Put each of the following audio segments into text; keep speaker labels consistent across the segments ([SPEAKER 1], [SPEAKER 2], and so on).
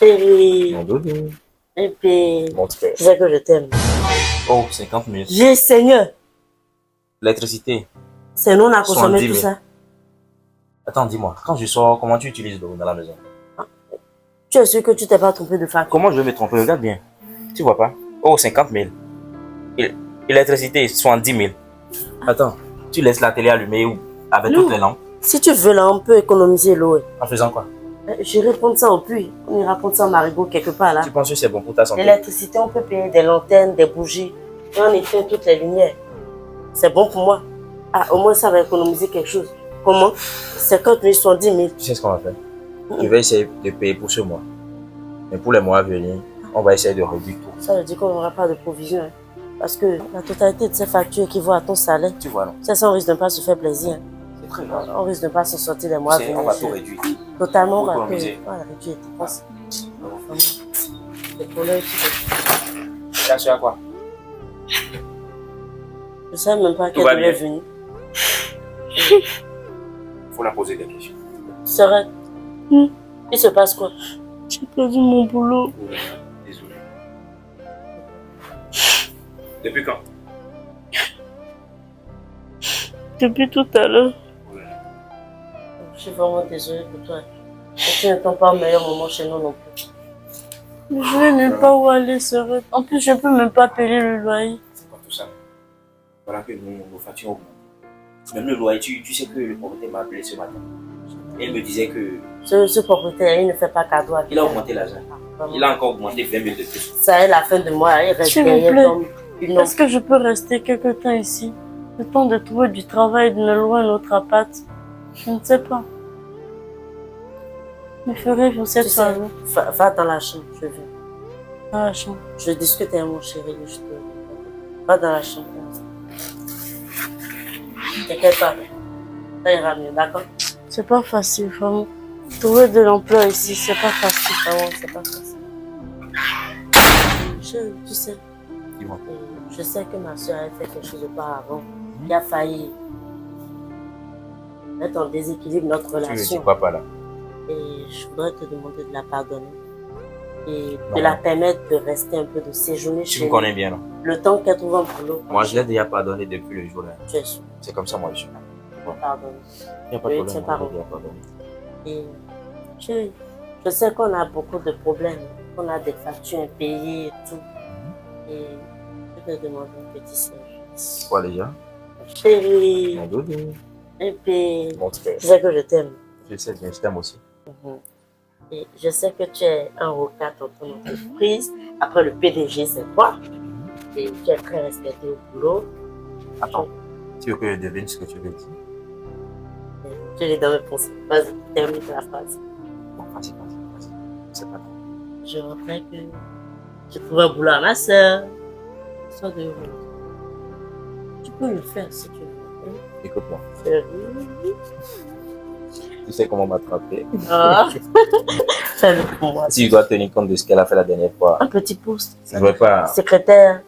[SPEAKER 1] Chérie.
[SPEAKER 2] Mon doudou.
[SPEAKER 1] Et puis,
[SPEAKER 2] Mon frère.
[SPEAKER 1] tu sais que je t'aime.
[SPEAKER 2] Oh, 50 000.
[SPEAKER 1] J'ai Seigneur.
[SPEAKER 2] L'électricité.
[SPEAKER 1] C'est nous, on a consommé
[SPEAKER 2] 70
[SPEAKER 1] tout
[SPEAKER 2] 000.
[SPEAKER 1] ça.
[SPEAKER 2] Attends, dis-moi, quand je sors, comment tu utilises l'eau dans la maison?
[SPEAKER 1] Tu es sûr que tu t'es pas trompé de facture?
[SPEAKER 2] Comment je vais me tromper? Regarde bien. Tu vois pas? Oh, 50 000. Électricité, 70 000. Attends, tu laisses la télé allumée ou avec
[SPEAKER 1] Non.
[SPEAKER 2] toutes les lampes?
[SPEAKER 1] Si tu veux là, on peut économiser l'eau.
[SPEAKER 2] En faisant quoi?
[SPEAKER 1] J'irai prendre ça au puits. On ira prendre ça en marigot quelque part là.
[SPEAKER 2] Tu penses que c'est bon pour ta santé?
[SPEAKER 1] L'électricité, on peut payer des lanternes, des bougies. Et on éteint toutes les lumières. C'est bon pour moi. Ah, au moins ça va économiser quelque chose. Comment? 50 000, 70 000.
[SPEAKER 2] Tu sais ce qu'on va faire? Je vais essayer de payer pour ce mois. Mais pour les mois à venir, on va essayer de réduire tout.
[SPEAKER 1] Ça veut dire qu'on n'aura pas de provision. Hein. Parce que la totalité de ces factures équivaut à ton salaire.
[SPEAKER 2] Tu vois, non?
[SPEAKER 1] Ça, on risque de ne pas se faire plaisir. Hein.
[SPEAKER 2] C'est très grave.
[SPEAKER 1] On risque de ne pas s'en sortir les mois à venir.
[SPEAKER 2] On va tout réduire.
[SPEAKER 1] Totalement, on
[SPEAKER 2] Pour
[SPEAKER 1] va
[SPEAKER 2] économiser.
[SPEAKER 1] réduire tes dépenses. Les problèmes,
[SPEAKER 2] Tu as su à quoi?
[SPEAKER 1] je ne sais même pas
[SPEAKER 2] Tout
[SPEAKER 1] qu'elle
[SPEAKER 2] va
[SPEAKER 1] devait
[SPEAKER 2] bien.
[SPEAKER 1] venir.
[SPEAKER 2] Il faut la poser des questions.
[SPEAKER 1] Serait. Il se passe quoi? J'ai perdu mon boulot.
[SPEAKER 2] Désolé. Depuis quand?
[SPEAKER 1] Depuis tout à l'heure. Je suis vraiment désolée pour toi. Et tu n'attends pas un meilleur moment chez nous non plus. Mais je n'ai nulle part où aller, Serait. En plus, je ne peux même pas payer le loyer.
[SPEAKER 2] C'est pas tout ça. Voilà que nos factures ont augmenté. Même le loyer, tu sais que le propriétaire m'a appelé ce matin. Et il me disait que
[SPEAKER 1] Ce propriétaire, il ne fait pas cadeau à
[SPEAKER 2] il a augmenté l'argent. Il a encore augmenté 20 000 de plus.
[SPEAKER 1] Ça est la fin de mois, il reste derrière comme une autre.
[SPEAKER 3] Est-ce que je peux rester quelque temps ici? Le temps de trouver du travail, de me louer un autre appart? Je ne sais pas. Mais ferais-vous cette
[SPEAKER 1] Tu sais,
[SPEAKER 3] soirée?
[SPEAKER 1] va dans la chambre, je viens.
[SPEAKER 3] Dans la chambre.
[SPEAKER 1] Je discute avec mon chéri, je te... Va dans la chambre. T'inquiète pas, ça ira mieux, d'accord?
[SPEAKER 3] C'est pas facile, vraiment. Trouver de l'emploi ici, c'est pas facile, vraiment, c'est pas facile.
[SPEAKER 1] Tu sais,
[SPEAKER 2] Dis-moi.
[SPEAKER 1] je sais que ma soeur a fait quelque chose auparavant qui a failli mettre en déséquilibre notre
[SPEAKER 2] Tu me dis
[SPEAKER 1] relation.
[SPEAKER 2] quoi par là?
[SPEAKER 1] Et je voudrais te demander de la pardonner et
[SPEAKER 2] Non.
[SPEAKER 1] de la permettre de rester un peu, de séjourner
[SPEAKER 2] Tu
[SPEAKER 1] chez
[SPEAKER 2] me
[SPEAKER 1] nous.
[SPEAKER 2] connais bien, non?
[SPEAKER 1] Le temps qu'elle trouve un boulot.
[SPEAKER 2] Moi, je l'ai déjà pardonné depuis le jour là.
[SPEAKER 1] Tu es sûr,
[SPEAKER 2] C'est comme ça, moi, je suis.
[SPEAKER 1] pardonne.
[SPEAKER 2] Il n'y a pas de
[SPEAKER 1] Oui,
[SPEAKER 2] problème.
[SPEAKER 1] tiens,
[SPEAKER 2] Moi,
[SPEAKER 1] pardon.
[SPEAKER 2] je l'ai déjà pardonné.
[SPEAKER 1] Et chérie, je sais qu'on a beaucoup de problèmes, qu'on a des factures impayées et tout. Et je te demande un petit service.
[SPEAKER 2] Quoi déjà?
[SPEAKER 1] Chérie,
[SPEAKER 2] Mon doudou.
[SPEAKER 1] et puis,
[SPEAKER 2] Mon frère.
[SPEAKER 1] tu sais que je t'aime.
[SPEAKER 2] Je sais bien, je t'aime aussi.
[SPEAKER 1] Et je sais que tu es un rocat dans ton entreprise. Après le PDG, c'est toi. Et tu es très respecté au boulot.
[SPEAKER 2] Attends, tu veux que je devine ce que tu veux dire?
[SPEAKER 1] Tu l'es dans mes pensées. Vas-y, termine la phrase.
[SPEAKER 2] Bon, vas-y. C'est pas trop.
[SPEAKER 1] Je voudrais que je trouve un boulot à ma soeur. Sois de heureux. Tu peux le faire si tu veux.
[SPEAKER 2] Écoute-moi.
[SPEAKER 1] Chérie.
[SPEAKER 2] Tu sais comment m'attraper.
[SPEAKER 1] Ah. Fais-le pour moi.
[SPEAKER 2] Si je dois tenir compte de ce qu'elle a fait la dernière fois,
[SPEAKER 1] Un petit poste.
[SPEAKER 2] je ne veux pas.
[SPEAKER 1] Secrétaire,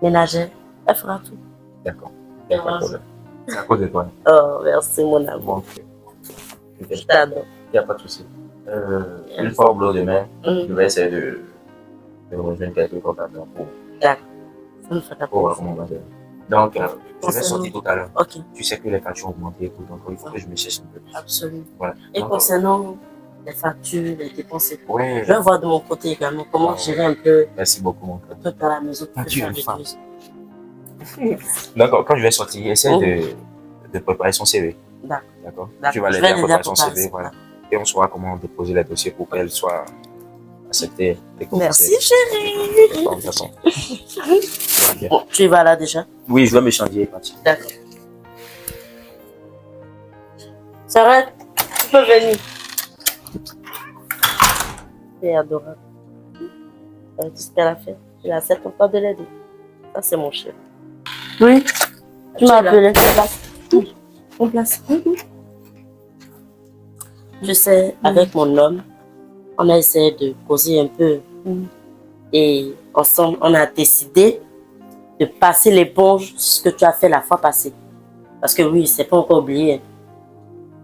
[SPEAKER 1] ménagère. Elle fera tout.
[SPEAKER 2] D'accord. Il n'y a pas de problème. C'est à cause de toi.
[SPEAKER 1] Oh, merci mon amour.
[SPEAKER 2] Bon,
[SPEAKER 1] Je t'adore.
[SPEAKER 2] il n'y a pas de souci. Une fois au boulot demain,
[SPEAKER 1] Mm.
[SPEAKER 2] je vais essayer de rejoindre quelques contacts pour
[SPEAKER 1] D'accord. Ça me fera
[SPEAKER 2] voir
[SPEAKER 1] plaisir.
[SPEAKER 2] comment on va faire. Donc, je vais
[SPEAKER 1] Concernant-
[SPEAKER 2] sortir tout à l'heure.
[SPEAKER 1] Ok,
[SPEAKER 2] Tu sais que les factures ont augmenté et tout, donc il faut que je me cherche un peu plus.
[SPEAKER 1] absolument.
[SPEAKER 2] Voilà.
[SPEAKER 1] Et
[SPEAKER 2] Donc,
[SPEAKER 1] concernant les factures, les dépenses, et tout,
[SPEAKER 2] ouais,
[SPEAKER 1] je vais voir de mon côté également comment gérer un peu
[SPEAKER 2] merci beaucoup, mon frère.
[SPEAKER 1] tout à la maison pour que
[SPEAKER 2] Tu es
[SPEAKER 1] ça
[SPEAKER 2] une femme.
[SPEAKER 1] réduise.
[SPEAKER 2] Donc, quand je vais sortir, essaie
[SPEAKER 1] Oh.
[SPEAKER 2] de préparer son CV.
[SPEAKER 1] D'accord.
[SPEAKER 2] D'accord.
[SPEAKER 1] D'accord.
[SPEAKER 2] Tu vas
[SPEAKER 1] Je
[SPEAKER 2] l'aider
[SPEAKER 1] vais
[SPEAKER 2] à
[SPEAKER 1] l'aider à
[SPEAKER 2] préparer son
[SPEAKER 1] préparer
[SPEAKER 2] CV,
[SPEAKER 1] ça.
[SPEAKER 2] voilà. Et on saura comment déposer les dossiers pour qu'elle soit acceptée.
[SPEAKER 1] Merci chérie.
[SPEAKER 2] De toute façon. Ça va bien.
[SPEAKER 1] Bon, tu y vas là déjà?
[SPEAKER 2] Oui, je dois me changer et partir.
[SPEAKER 1] D'accord. Sarah, tu peux venir. C'est adorable. Tout ce qu'elle a fait. Il accepte encore de l'aider. Ça, c'est mon chef.
[SPEAKER 3] Oui,
[SPEAKER 1] Tu
[SPEAKER 3] m'as
[SPEAKER 1] m'as
[SPEAKER 3] appelé.
[SPEAKER 1] appelé. En place. Je sais, avec mon homme, on a essayé de causer un peu. Et ensemble, on a décidé de passer l'éponge sur ce que tu as fait la fois passée. Parce que oui, c'est pas encore oublié. Hein.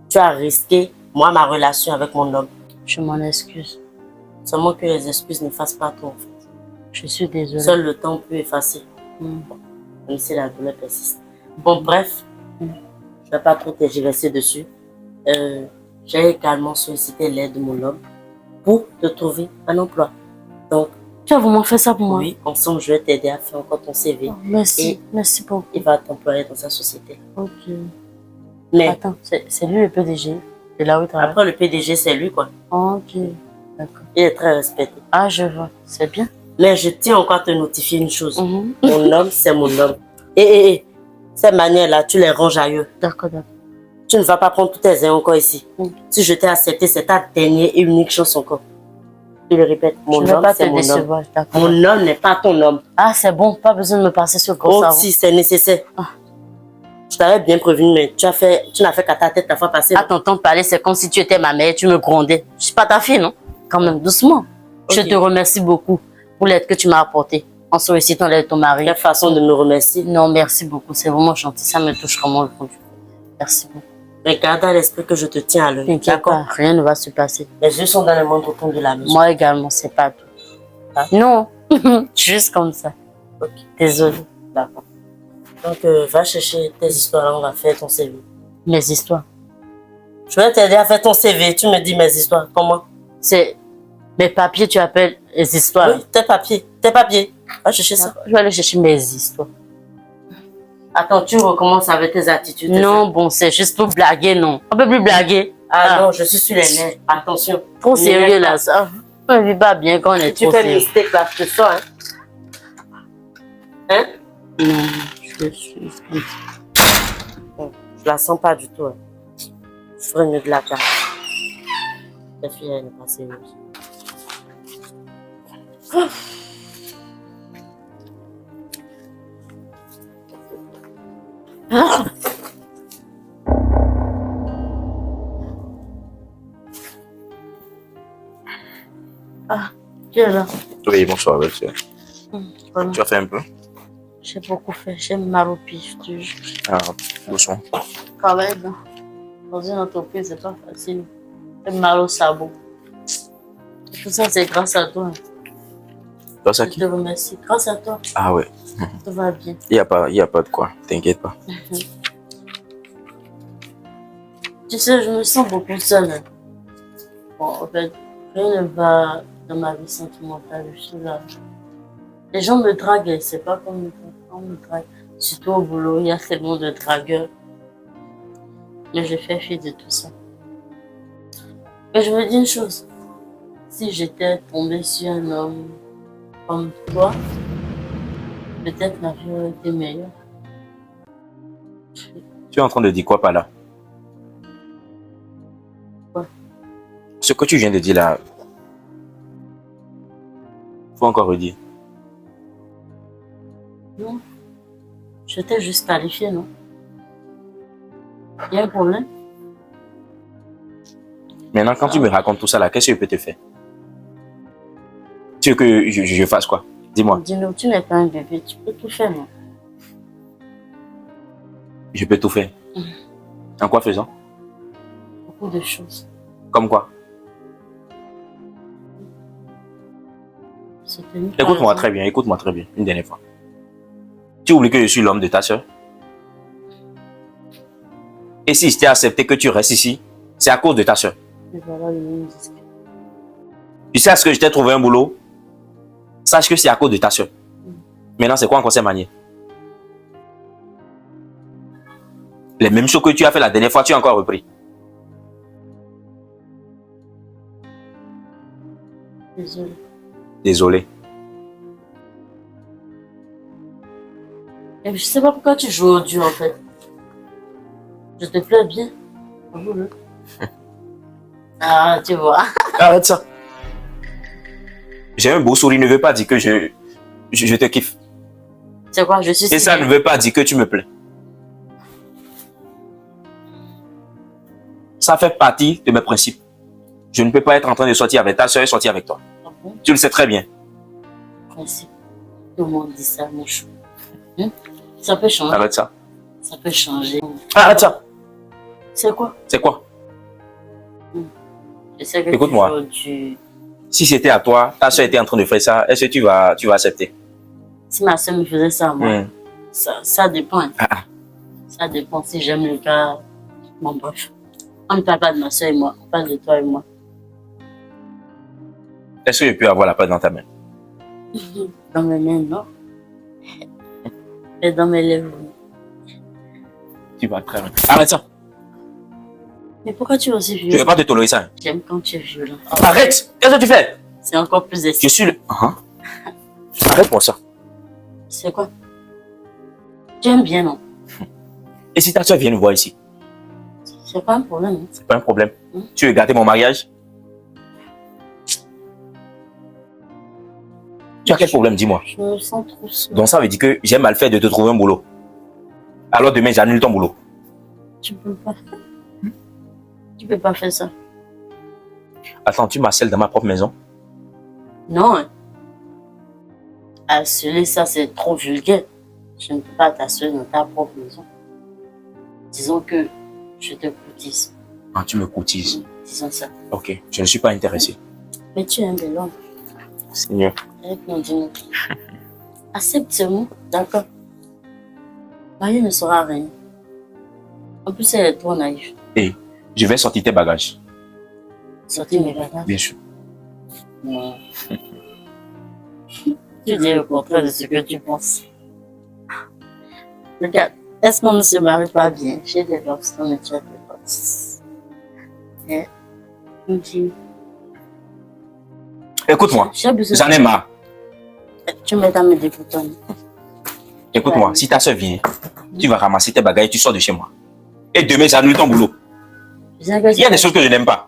[SPEAKER 1] Tu as risqué, moi, ma relation avec mon homme.
[SPEAKER 3] Je m'en excuse.
[SPEAKER 1] Seulement que les excuses ne fassent pas tout, en fait.
[SPEAKER 3] Je suis désolée.
[SPEAKER 1] Seul le temps peut effacer. Même si la douleur persiste. Bon, bref. Je ne vais pas trop tergiverser dessus. J'ai également sollicité l'aide de mon homme pour te trouver un emploi. Donc,
[SPEAKER 3] tu as vraiment fait ça pour moi?
[SPEAKER 1] Oui, ensemble, je vais t'aider à faire encore ton CV.
[SPEAKER 3] Oh, merci,
[SPEAKER 1] et
[SPEAKER 3] merci beaucoup.
[SPEAKER 1] Il va t'employer dans sa société.
[SPEAKER 3] Ok.
[SPEAKER 1] Mais
[SPEAKER 3] attends, c'est lui le PDG? C'est là où il travaille?
[SPEAKER 1] Après, le PDG, c'est lui, quoi.
[SPEAKER 3] Ok, d'accord.
[SPEAKER 1] Il est très respecté.
[SPEAKER 3] Ah, je vois, c'est bien.
[SPEAKER 1] Mais je tiens encore à te notifier une chose. Mon homme, c'est mon homme. Et ces manières-là, tu les ranges ailleurs.
[SPEAKER 3] D'accord, d'accord.
[SPEAKER 1] Tu ne vas pas prendre tous tes ailes encore ici. Si je t'ai accepté, c'est ta dernière et unique chance encore. Je le répète, mon homme, c'est mon homme. Mon homme n'est pas ton homme.
[SPEAKER 3] Ah, c'est bon, pas besoin de me passer ce gros savon.
[SPEAKER 1] Si, c'est nécessaire. Je t'avais bien prévenu, mais tu n'as fait qu'à ta tête la fois passée.
[SPEAKER 3] À t'entendre parler, c'est comme si tu étais ma mère, tu me grondais. Je suis pas ta fille, non? Quand même, doucement. Je te remercie beaucoup pour l'aide que tu m'as apportée en sollicitant l'aide de ton mari.
[SPEAKER 1] Quelle façon de me remercier?
[SPEAKER 3] Non, merci beaucoup, c'est vraiment gentil, ça me touche vraiment le fond du cœur. Merci beaucoup.
[SPEAKER 1] Mais garde à l'esprit que je te tiens à l'œil.
[SPEAKER 3] T'inquiète pas, rien ne va se passer.
[SPEAKER 1] Les yeux sont dans le moindre coin de la maison.
[SPEAKER 3] Moi également, c'est pas tout. Ah. Non, juste comme ça.
[SPEAKER 1] Ok.
[SPEAKER 3] Désolée.
[SPEAKER 1] D'accord. Donc, va chercher tes histoires, on va faire ton CV.
[SPEAKER 3] Mes histoires?
[SPEAKER 1] Je vais t'aider à faire ton CV. Tu me dis mes histoires. Comment?
[SPEAKER 3] C'est mes papiers, tu appelles les histoires?
[SPEAKER 1] Oui, tes papiers. Tes papiers. Va chercher ça.
[SPEAKER 3] Je vais aller chercher mes histoires.
[SPEAKER 1] Attends, tu recommences avec tes attitudes.
[SPEAKER 3] Non, bon, c'est juste pour blaguer, non. On peut plus blaguer.
[SPEAKER 1] Ah non, je suis sur les nerfs. Attention.
[SPEAKER 3] Trop sérieux là, ça. On ne vit pas bien quand on est trop sérieux.
[SPEAKER 1] Tu fais mistake là, je te sens, hein?
[SPEAKER 3] Non, je suis...
[SPEAKER 1] Bon, je la sens pas du tout. Je ferais mieux de la garder. Ta fille, elle n'est pas sérieuse.
[SPEAKER 3] Ah, tu es là.
[SPEAKER 2] Oui, bonsoir, monsieur.
[SPEAKER 3] Voilà.
[SPEAKER 2] Tu as fait un peu?
[SPEAKER 3] J'ai beaucoup fait, j'ai mal au pied, je te jure.
[SPEAKER 2] Ah, doucement.
[SPEAKER 3] Travailler dans une entreprise, c'est pas facile. J'ai mal au sabot. Tout ça, c'est grâce à toi.
[SPEAKER 2] Grâce à qui?
[SPEAKER 3] Je te remercie. Grâce à toi.
[SPEAKER 2] Ah ouais.
[SPEAKER 3] Tout va bien.
[SPEAKER 2] Il n'y a pas de quoi, t'inquiète pas.
[SPEAKER 3] Tu sais, je me sens beaucoup seule. Bon, en fait, rien ne va dans ma vie sentimentale. Je suis là. Les gens me draguent, c'est pas comme on me drague. Surtout au boulot, il y a tellement de dragueurs. Mais je fais fi de tout ça. Mais je me dis une chose. Si j'étais tombée sur un homme comme toi, peut-être ma vie aurait été meilleure.
[SPEAKER 2] Tu es en train de dire quoi par là?
[SPEAKER 3] Quoi?
[SPEAKER 2] Ce que tu viens de dire là, faut encore redire.
[SPEAKER 3] Non. Je t'ai juste qualifié, non? Il y a un problème?
[SPEAKER 2] Maintenant, quand tu me racontes tout ça là, qu'est-ce que je peux te faire? Tu veux que je fasse quoi? Dis-moi.
[SPEAKER 3] Dis-nous, tu n'es pas un bébé, tu peux tout faire, non?
[SPEAKER 2] Je peux tout faire. En quoi faisant?
[SPEAKER 3] Beaucoup de choses.
[SPEAKER 2] Comme quoi? Écoute-moi très bien, une dernière fois. Tu oublies que je suis l'homme de ta soeur? Et si je t'ai accepté que tu restes ici, c'est à cause de ta soeur.
[SPEAKER 3] Et voilà le même disque.
[SPEAKER 2] Tu sais à ce que je t'ai trouvé un boulot? Sache que c'est à cause de ta soeur. Maintenant, c'est quoi encore ces manières? Les mêmes choses que tu as fait la dernière fois, tu as encore repris.
[SPEAKER 3] Désolée.
[SPEAKER 2] Désolé.
[SPEAKER 3] Et je sais pas pourquoi tu joues au Dieu en fait. Je te plais bien. Avoue-le. Ah, tu vois.
[SPEAKER 2] Arrête ça. J'ai un beau sourire ne veut pas dire que je te kiffe.
[SPEAKER 3] C'est quoi, je suis
[SPEAKER 2] Et ça ne veut pas dire que tu me plais. Ça fait partie de mes principes. Je ne peux pas être en train de sortir avec ta soeur et sortir avec toi.
[SPEAKER 3] Ah bon?
[SPEAKER 2] Tu le sais très bien.
[SPEAKER 3] Principe. Tout le monde dit ça, mon chou. Ça peut changer.
[SPEAKER 2] Arrête ça.
[SPEAKER 3] Ça peut changer.
[SPEAKER 2] Arrête ça.
[SPEAKER 3] C'est quoi?
[SPEAKER 2] C'est quoi?
[SPEAKER 3] Je sais que
[SPEAKER 2] écoute-moi.
[SPEAKER 3] tu
[SPEAKER 2] Si c'était à toi, ta soeur était en train de faire ça, est-ce que tu vas accepter?
[SPEAKER 3] Si ma soeur me faisait ça à moi,
[SPEAKER 2] Hmm.
[SPEAKER 3] ça dépend. Hein.
[SPEAKER 2] Ah, ah.
[SPEAKER 3] Ça dépend si j'aime le gars. Bon, bref. On ne parle pas de ma soeur et moi, on parle de toi et moi.
[SPEAKER 2] Est-ce que je peux avoir la patte dans ta main?
[SPEAKER 3] Dans mes mains, non. Mais dans mes lèvres, oui.
[SPEAKER 2] Tu vas très loin. Arrête ça.
[SPEAKER 3] Mais pourquoi tu es aussi
[SPEAKER 2] Je ne vais
[SPEAKER 3] violent?
[SPEAKER 2] pas te tolérer ça.
[SPEAKER 3] J'aime quand tu es violent.
[SPEAKER 2] Arrête. Qu'est-ce que tu fais?
[SPEAKER 3] C'est encore plus
[SPEAKER 2] Je
[SPEAKER 3] excessif.
[SPEAKER 2] suis le... Hein? Arrête-moi ça.
[SPEAKER 3] C'est quoi? Tu aimes bien, non?
[SPEAKER 2] Et si ta soeur vient nous voir ici?
[SPEAKER 3] C'est pas un problème. Hein.
[SPEAKER 2] C'est pas un problème.
[SPEAKER 3] Hmm.
[SPEAKER 2] Tu veux gâter mon mariage? Tu as quel problème, dis-moi?
[SPEAKER 3] Je me sens trop seule.
[SPEAKER 2] Donc ça veut dire que j'ai mal fait de te trouver un boulot. Alors demain, j'annule ton boulot.
[SPEAKER 3] Tu peux pas. Tu peux pas faire ça.
[SPEAKER 2] Attends, tu m'harcèles dans ma propre maison?
[SPEAKER 3] Non. Hein. Harceler, ça, c'est trop vulgaire. Je ne peux pas t'harceler dans ta propre maison. Disons que je te courtise.
[SPEAKER 2] Ah, tu me courtises.
[SPEAKER 3] Disons ça.
[SPEAKER 2] Ok, je ne suis pas intéressé.
[SPEAKER 3] Mais tu es un bel homme.
[SPEAKER 2] Seigneur.
[SPEAKER 3] Avec mon Dieu. Accepte ce mot, d'accord? Marie ne saura rien. En plus, elle est trop naïve.
[SPEAKER 2] Et je vais sortir tes bagages.
[SPEAKER 3] Sortir mes bagages.
[SPEAKER 2] Bien sûr.
[SPEAKER 3] Non. Tu dis le contraire de ce que tu penses. Regarde, est-ce qu'on ne se marie pas bien? J'ai des garçons, mais tu as des garçons. Et, me dis,
[SPEAKER 2] Écoute-moi,
[SPEAKER 3] j'ai besoin.
[SPEAKER 2] j'en ai marre.
[SPEAKER 3] Tu m'aides à me déboutonner.
[SPEAKER 2] Écoute-moi, si ta soeur vient, tu vas ramasser tes bagages et tu sors de chez moi. Et demain, j'annule ton boulot. Il y a des choses que je n'aime pas.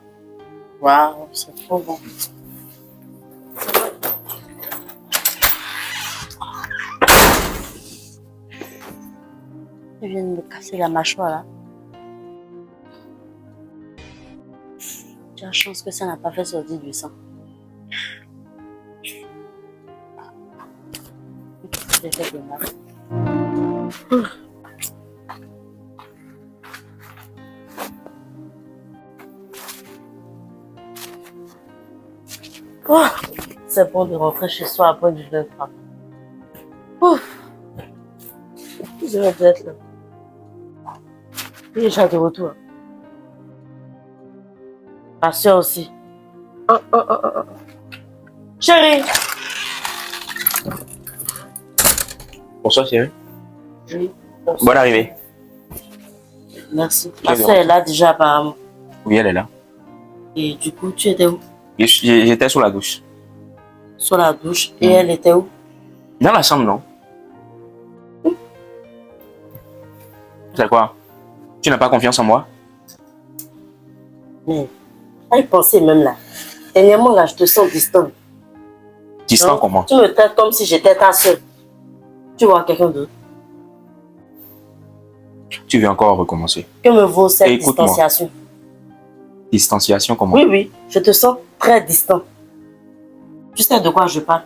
[SPEAKER 3] Waouh, c'est trop bon. Tu viens de me casser la mâchoire là. Tu as chance que ça n'a pas fait sortir du sang. J'ai fait de mal. Oh, c'est bon de rentrer chez soi après du travail. Ouf. Je vais être là. Et j'ai de retour. Ma soeur aussi. Chérie.
[SPEAKER 2] Bonsoir, chérie.
[SPEAKER 3] Oui.
[SPEAKER 2] Bonne arrivée.
[SPEAKER 3] Merci. Ma soeur est là déjà apparemment.
[SPEAKER 2] Oui, elle est là.
[SPEAKER 3] Et du coup, tu étais où?
[SPEAKER 2] J'étais sous la douche.
[SPEAKER 3] Sur la douche. Et elle était où?
[SPEAKER 2] Dans la chambre, non? C'est quoi? Tu n'as pas confiance en moi?
[SPEAKER 3] Mais, à y penser même là. Dernièrement là, je te sens distant.
[SPEAKER 2] Distant
[SPEAKER 3] Non,
[SPEAKER 2] comment?
[SPEAKER 3] tu me traites comme si j'étais ta soeur. Tu vois quelqu'un d'autre.
[SPEAKER 2] Tu veux encore recommencer?
[SPEAKER 3] Que me vaut cette
[SPEAKER 2] Écoute-moi.
[SPEAKER 3] distanciation?
[SPEAKER 2] Distanciation comment?
[SPEAKER 3] Oui, oui, je te sens très distant. Tu sais de quoi je parle?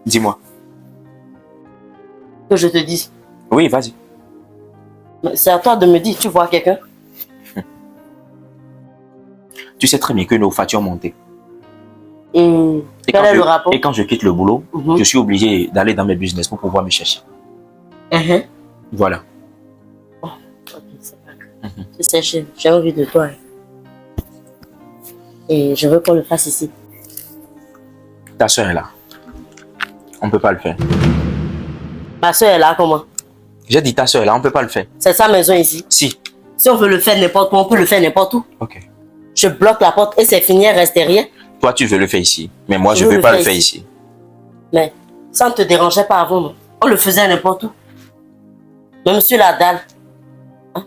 [SPEAKER 2] Dis-moi.
[SPEAKER 3] Que je te dise.
[SPEAKER 2] Oui, vas-y.
[SPEAKER 3] Mais c'est à toi de me dire, tu vois quelqu'un?
[SPEAKER 2] Tu sais très bien que nos factures ont monté.
[SPEAKER 3] Et quel est le rapport?
[SPEAKER 2] Et quand je quitte le boulot,
[SPEAKER 3] Mhm.
[SPEAKER 2] je suis obligé d'aller dans mes business pour pouvoir me chercher.
[SPEAKER 3] Mhm.
[SPEAKER 2] Voilà.
[SPEAKER 3] Ok, c'est pas grave. Tu sais, j'ai envie de toi. Hein. Et je veux qu'on le fasse ici.
[SPEAKER 2] Ta soeur est là. On ne peut pas le faire.
[SPEAKER 3] Ma soeur est là, comment?
[SPEAKER 2] J'ai dit ta soeur est là, on ne peut pas le faire.
[SPEAKER 3] C'est sa maison ici.
[SPEAKER 2] Si.
[SPEAKER 3] Si on veut le faire n'importe où, on peut le faire n'importe où.
[SPEAKER 2] Ok.
[SPEAKER 3] Je bloque la porte et c'est fini, elle reste derrière.
[SPEAKER 2] Toi, tu veux le faire ici. Mais moi, je
[SPEAKER 3] Je
[SPEAKER 2] ne
[SPEAKER 3] veux
[SPEAKER 2] veux
[SPEAKER 3] le
[SPEAKER 2] pas
[SPEAKER 3] faire
[SPEAKER 2] le faire
[SPEAKER 3] ici.
[SPEAKER 2] ici.
[SPEAKER 3] Mais ça ne te dérangeait pas avant, non? On le faisait n'importe où. Même sur la dalle. Hein?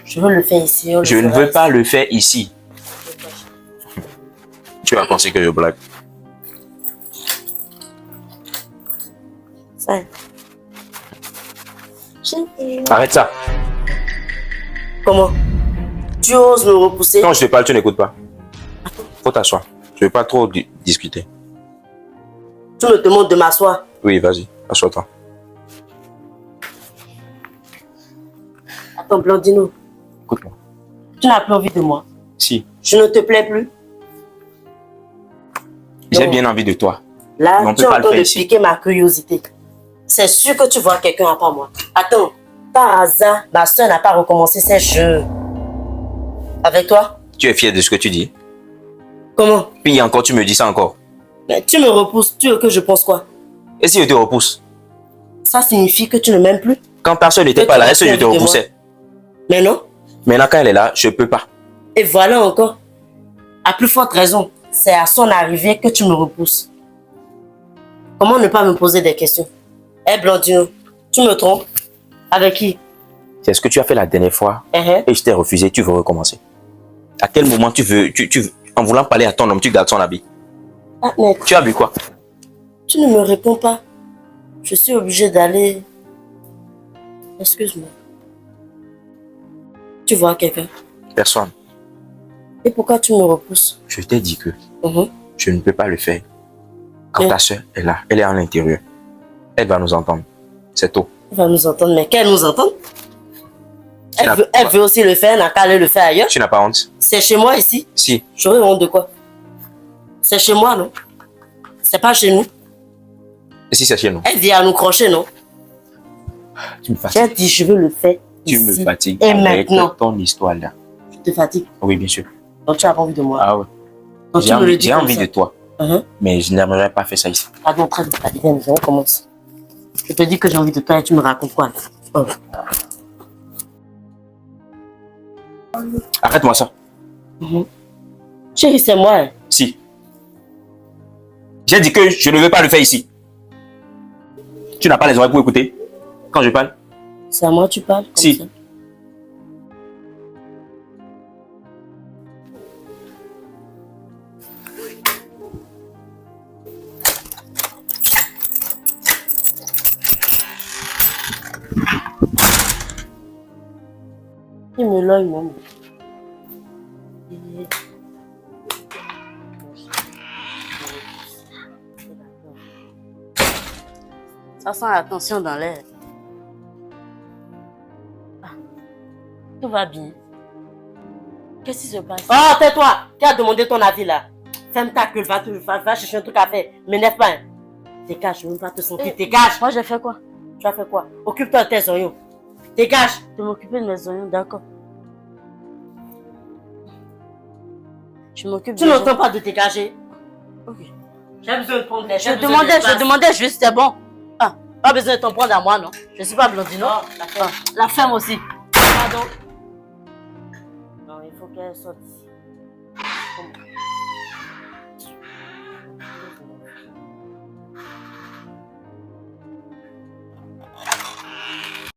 [SPEAKER 3] Je veux le faire ici. on le
[SPEAKER 2] Je ne
[SPEAKER 3] fera
[SPEAKER 2] veux pas
[SPEAKER 3] ici.
[SPEAKER 2] le faire ici. Tu vas penser que je blague.
[SPEAKER 3] Ça. Chérie.
[SPEAKER 2] Arrête ça.
[SPEAKER 3] Comment? Tu oses me repousser?
[SPEAKER 2] Quand je te parle, tu n'écoutes pas. Faut t'asseoir. Je ne veux pas trop discuter.
[SPEAKER 3] Tu me demandes de m'asseoir.
[SPEAKER 2] Oui, vas-y. Assois-toi.
[SPEAKER 3] Attends, Blandino,
[SPEAKER 2] Écoute-moi.
[SPEAKER 3] tu n'as plus envie de moi.
[SPEAKER 2] Si.
[SPEAKER 3] Je ne te plais plus.
[SPEAKER 2] J'ai
[SPEAKER 1] Non.
[SPEAKER 2] bien envie de toi.
[SPEAKER 1] Là,
[SPEAKER 2] Mais on
[SPEAKER 1] tu
[SPEAKER 2] peut
[SPEAKER 1] es
[SPEAKER 2] pas
[SPEAKER 1] en
[SPEAKER 2] le
[SPEAKER 1] train
[SPEAKER 2] faire
[SPEAKER 1] de
[SPEAKER 2] ici.
[SPEAKER 1] piquer ma curiosité. C'est sûr que tu vois quelqu'un à part moi. Attends, par hasard, ma soeur n'a pas recommencé ses jeux. Avec toi?
[SPEAKER 2] Tu es fier de ce que tu dis.
[SPEAKER 1] Comment?
[SPEAKER 2] Puis encore, tu me dis ça encore.
[SPEAKER 1] Mais tu me repousses, tu veux que je pense quoi?
[SPEAKER 2] Et si je te repousse?
[SPEAKER 1] Ça signifie que tu ne m'aimes plus?
[SPEAKER 2] Quand personne n'était
[SPEAKER 1] Que
[SPEAKER 2] pas
[SPEAKER 1] tu
[SPEAKER 2] là,
[SPEAKER 1] n'as
[SPEAKER 2] est-ce que
[SPEAKER 1] plus
[SPEAKER 2] je te
[SPEAKER 1] envie de moi?
[SPEAKER 2] repoussais?
[SPEAKER 1] Mais non.
[SPEAKER 2] Maintenant, quand elle est là, je peux pas.
[SPEAKER 1] Et voilà encore. À plus forte raison, c'est à son arrivée que tu me repousses. Comment ne pas me poser des questions? Eh Blandino, tu me trompes? Avec qui?
[SPEAKER 2] C'est ce que tu as fait la dernière fois et je t'ai refusé, tu veux recommencer. À quel moment tu veux, en voulant parler à ton homme, tu gardes son habit?
[SPEAKER 1] Ah, mais
[SPEAKER 2] Tu as bu quoi?
[SPEAKER 1] tu ne me réponds pas. Je suis obligée d'aller. Excuse-moi. Tu vois quelqu'un?
[SPEAKER 2] Personne.
[SPEAKER 1] Et pourquoi tu me repousses?
[SPEAKER 2] Je t'ai dit que
[SPEAKER 1] Mhm.
[SPEAKER 2] je ne peux pas le faire. Quand
[SPEAKER 1] Mais-
[SPEAKER 2] ta soeur est là, elle est à l'intérieur. Elle va nous entendre. C'est tout.
[SPEAKER 1] Elle va nous entendre, mais qu'elle nous entende?
[SPEAKER 2] Tu n'as
[SPEAKER 1] Elle veut aussi le faire, elle n'a qu'à aller le faire ailleurs.
[SPEAKER 2] Tu n'as pas honte?
[SPEAKER 1] C'est chez moi ici.
[SPEAKER 2] Si.
[SPEAKER 1] J'aurais honte de quoi? C'est chez moi, non? C'est pas chez nous.
[SPEAKER 2] Et si c'est chez nous?
[SPEAKER 1] Elle vient à nous crocher, non?
[SPEAKER 2] Tu me fatigues.
[SPEAKER 1] J'ai dit, je veux le faire
[SPEAKER 2] Tu
[SPEAKER 1] ici.
[SPEAKER 2] me fatigues
[SPEAKER 1] Et
[SPEAKER 2] avec
[SPEAKER 1] maintenant,
[SPEAKER 2] ton histoire là.
[SPEAKER 1] je te fatigue.
[SPEAKER 2] Oui, bien sûr.
[SPEAKER 1] Donc tu n'as pas envie de moi.
[SPEAKER 2] Ah ouais.
[SPEAKER 1] Donc tu me le dis
[SPEAKER 2] J'ai
[SPEAKER 1] comme
[SPEAKER 2] envie
[SPEAKER 1] ça.
[SPEAKER 2] de toi.
[SPEAKER 1] Mhm.
[SPEAKER 2] Mais je n'aimerais pas faire ça ici.
[SPEAKER 1] Pardon, très bien. Allez, viens, on commence. Je te dis que j'ai envie de toi et tu me racontes quoi? Oh.
[SPEAKER 2] Arrête-moi ça.
[SPEAKER 1] Chérie, c'est moi. Hein.
[SPEAKER 2] Si. J'ai dit que je ne veux pas le faire ici. Tu n'as pas les oreilles pour écouter quand je parle?
[SPEAKER 1] C'est à moi que tu parles comme
[SPEAKER 2] Si.
[SPEAKER 1] ça. Il me l'œil même. Ça sent la tension dans l'air. Ah, tout va bien. Qu'est-ce qui se passe? Oh, tais-toi! Qui a demandé ton avis là? Ferme ta gueule, va chercher un truc à faire. M'énerve pas. Hein. Dégage, je ne veux pas te sentir. Dégage!
[SPEAKER 3] Moi, j'ai fait quoi?
[SPEAKER 1] Tu as fait quoi? Occupe-toi de tes oignons. Dégage!
[SPEAKER 3] De m'occuper de mes oignons, d'accord. Je m'occupe
[SPEAKER 1] Tu
[SPEAKER 3] de...
[SPEAKER 1] n'entends pas de dégager?
[SPEAKER 3] Ok.
[SPEAKER 1] J'ai besoin de prendre des
[SPEAKER 3] Je demandais juste, c'est bon. Ah, pas besoin de t'en prendre à moi, non? Je suis pas Blondine, non?
[SPEAKER 1] Non, la ferme.
[SPEAKER 3] Ah, la ferme aussi.
[SPEAKER 1] Pardon. Non, il faut qu'elle sorte ici. Comment?